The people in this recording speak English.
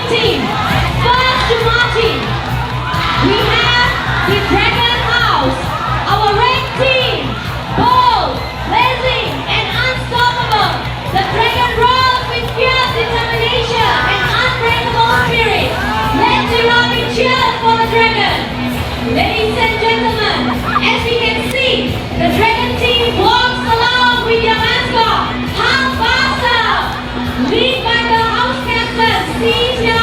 team. First to marching, we have the Dragon House, our red team. Bold, blazing, and unstoppable. The dragon roars with fierce determination and unbreakable spirit. Let's round and cheer for the dragon. Ladies and gentlemen, as we can see, the dragon team walks along with their mascot, Hulk Buster, lead by the house captain, Steve